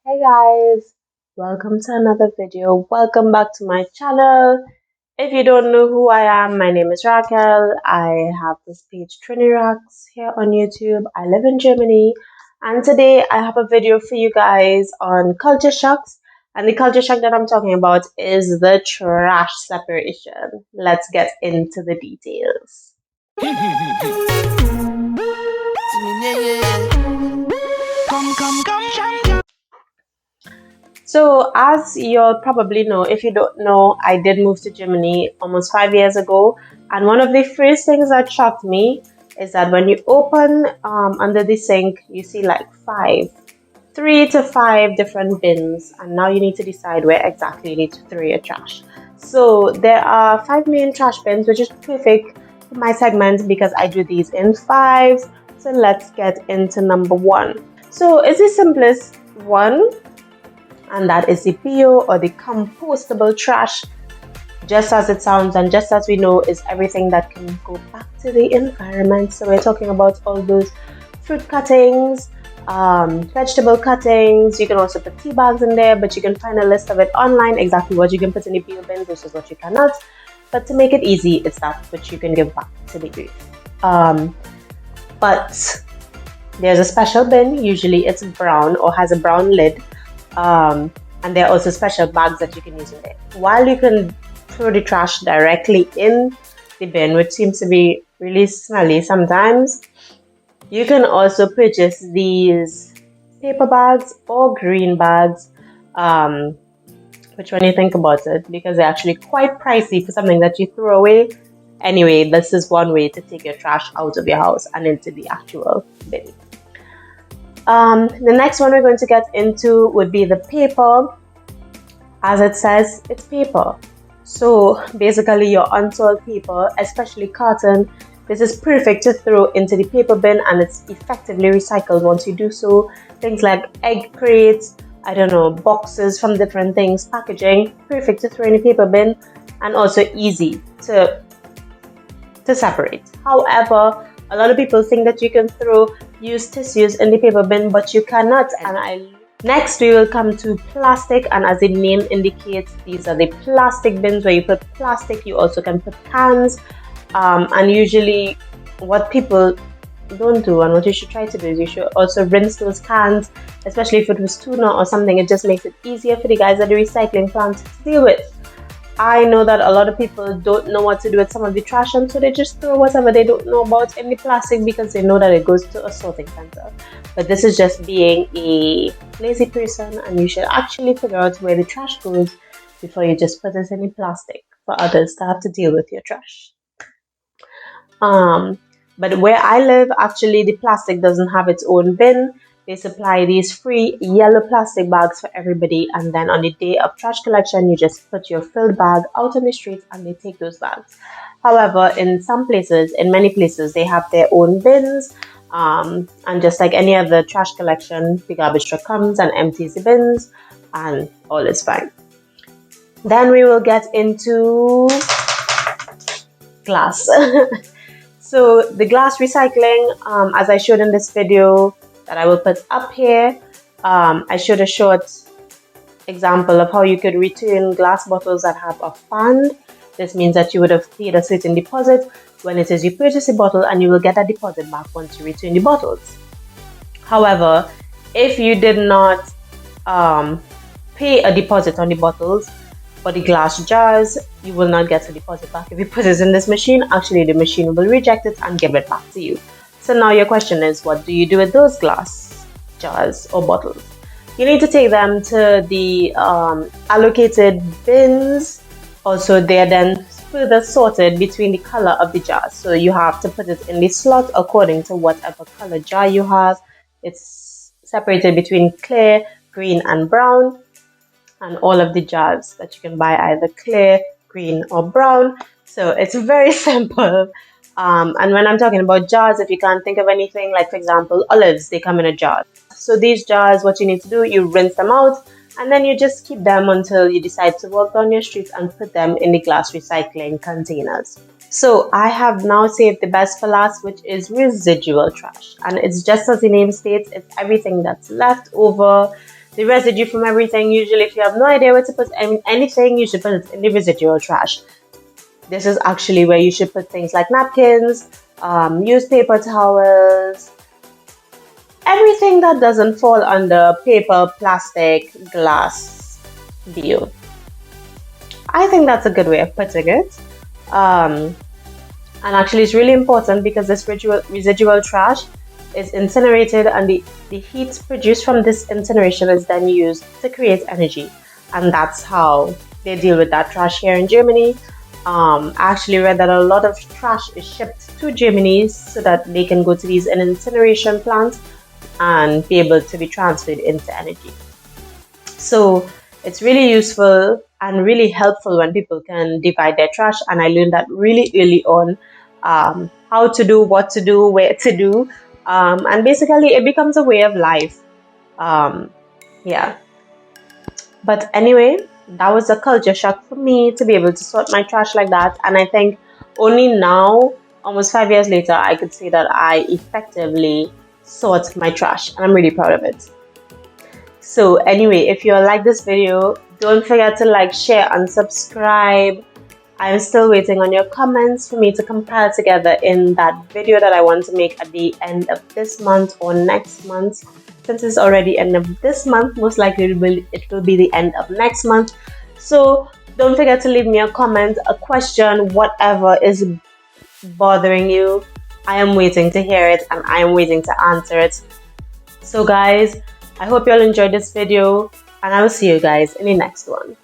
Hey guys, welcome to another video. Welcome back to my channel. If you don't know who I am, my name is Raquel. I have this page Trini Rocks here on YouTube. I live in Germany, and today I have a video for you guys on culture shocks. And the culture shock that I'm talking about is the trash separation. Let's get into the details. So, as you'll probably know, if you don't know, I did move to Germany almost 5 years ago. And one of the first things that shocked me is that when you open under the sink, you see like 3 to 5 different bins. And now you need to decide where exactly you need to throw your trash. So, there are 5 main trash bins, which is perfect for my segment because I do these in fives. So, let's get into number 1. So, it's the simplest one, and that is the PO or the compostable trash. Just as it sounds and just as we know, is everything that can go back to the environment. So we're talking about all those fruit cuttings, vegetable cuttings. You can also put tea bags in there, but you can find a list of it online, exactly what you can put in the PO bin versus what you cannot. But to make it easy, it's that which you can give back to the earth. But there's a special bin. Usually it's brown or has a brown lid. And there are also special bags that you can use in there. While you can throw the trash directly in the bin, which seems to be really smelly sometimes, you can also purchase these paper bags or green bags, which when you think about it, because they're actually quite pricey for something that you throw away. Anyway, this is one way to take your trash out of your house and into the actual bin. The next one we're going to get into would be the paper. As it says, it's paper. So basically your unsoiled paper, especially cotton, this is perfect to throw into the paper bin, and it's effectively recycled once you do so. Things like egg crates, boxes from different things, packaging, perfect to throw in the paper bin, and also easy to separate. However, a lot of people think that you can throw used tissues in the paper bin, but you cannot. Next we will come to plastic, and as the name indicates, these are the plastic bins where you put plastic. You also can put cans, and usually what people don't do and what you should try to do is you should also rinse those cans, especially if it was tuna or something. It just makes it easier for the guys at the recycling plant to deal with. I know that a lot of people don't know what to do with some of the trash, and so they just throw whatever they don't know about in the plastic because they know that it goes to a sorting center. But this is just being a lazy person, and you should actually figure out where the trash goes before you just put it in the plastic for others to have to deal with your trash. But where I live, actually the plastic doesn't have its own bin. They supply these free yellow plastic bags for everybody, and then on the day of trash collection, you just put your filled bag out on the streets and they take those bags. However, in many places, they have their own bins, and just like any other trash collection, the garbage truck comes and empties the bins, and all is fine. Then we will get into glass. So the glass recycling, as I showed in this video that I will put up here, I showed a short example of how you could return glass bottles that have a fund. This means that you would have paid a certain deposit when it is you purchase a bottle, and you will get that deposit back once you return the bottles. However, if you did not pay a deposit on the bottles, for the glass jars, you will not get a deposit back. If you put it in this machine, actually the machine will reject it and give it back to you. So now your question is, what do you do with those glass jars or bottles? You need to take them to the allocated bins. Also, they are then further sorted between the color of the jars. So you have to put it in the slot according to whatever color jar you have. It's separated between clear, green, and brown. And all of the jars that you can buy either clear, green, or brown. So it's very simple. And when I'm talking about jars, if you can't think of anything, like for example, olives, they come in a jar. So these jars, what you need to do, you rinse them out, and then you just keep them until you decide to walk down your street and put them in the glass recycling containers. So I have now saved the best for last, which is residual trash. And it's just as the name states, it's everything that's left over. the residue from everything. Usually, if you have no idea where to put anything, you should put it in the residual trash. This is actually where you should put things like napkins, used paper towels, everything that doesn't fall under paper, plastic, glass deal. I think that's a good way of putting it. And actually, it's really important because this residual trash is incinerated, and the heat produced from this incineration is then used to create energy. And that's how they deal with that trash here in Germany. I actually read that a lot of trash is shipped to Germany so that they can go to these incineration plants and be able to be transferred into energy. So it's really useful and really helpful when people can divide their trash. And I learned that really early on, how to do, what to do, where to do. And basically it becomes a way of life. Yeah. But anyway, that was a culture shock for me to be able to sort my trash like that. And I think only now, almost 5 years later, I could say that I effectively sort my trash, and I'm really proud of it. So anyway, if you like this video, don't forget to like, share, and subscribe. I'm still waiting on your comments for me to compile together in that video that I want to make at the end of this month or next month. Since it's already end of this month, most likely it will be the end of next month. So don't forget to leave me a comment, a question, whatever is bothering you. I am waiting to hear it, and I am waiting to answer it. So guys, I hope you all enjoyed this video, and I will see you guys in the next one.